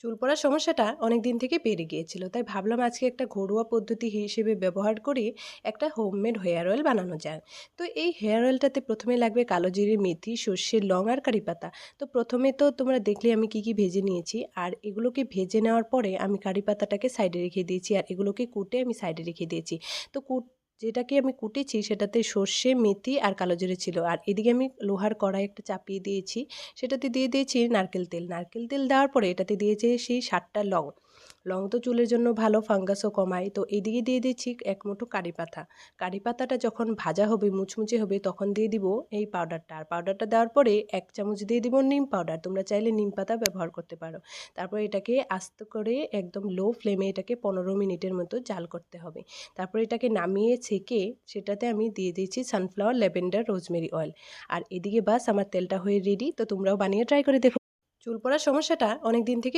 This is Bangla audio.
চুল পড়ার সমস্যাটা অনেক দিন থেকে বেড়ে গিয়েছিল, তাই ভাবলাম আজকে একটা ঘরোয়া পদ্ধতি হিসেবে ব্যবহার করে একটা হোমমেড হেয়ার অয়েল বানানো যায়। তো এই হেয়ার অয়েলটাতে প্রথমে লাগবে কালো জিরে, মেথি, সর্ষের লং আর কারি পাতা। তো প্রথমে তো তোমরা দেখলে আমি কি কি ভেজে নিয়েছি, আর এগুলোকে ভেজে নেওয়ার পরে আমি কারি পাতাটাকে সাইডে রেখে দিয়েছি আর এগুলোকে কুটে আমি সাইডে রেখে দিয়েছি। তো যেটাকে আমি কুটেছি সেটাতে সর্ষে, মেথি আর কালো জিরে ছিল, আর এদিকে আমি লোহার কড়াই একটা চাপিয়ে দিয়েছি, সেটাতে দিয়ে দিয়েছি নারকেল তেল। নারকেল তেল দেওয়ার পরে এটাতে দিয়েছি সেই ৭টা লং। লং তো চুলের জন্য ভালো, ফাঙ্গাসও কমায়। তো এদিকে দিয়ে দিচ্ছি এক মুঠো কারি পাতা। কারি পাতাটা যখন ভাজা হবে, মুচমুচে হবে, তখন দিয়ে দিব এই পাউডারটা। আর পাউডারটা দেওয়ার পরে ১ চামচ দিয়ে দিব নিম পাউডার। তোমরা চাইলে নিম পাতা ব্যবহার করতে পারো। তারপর এটাকে আস্তে করে একদম লো ফ্লেমে এটাকে ১৫ মিনিটের মতো জাল করতে হবে। তারপর এটাকে নামিয়ে ছেঁকে সেটাতে আমি দিয়ে দিয়েছি সানফ্লাওয়ার, ল্যাভেন্ডার, রোজমেরি অয়েল। আর এদিকে বাস আমার তেলটা হয়ে রেডি। তো তোমরাও বানিয়ে ট্রাই করে দেখো। চুল পড়ার সমস্যাটা অনেক দিন থেকে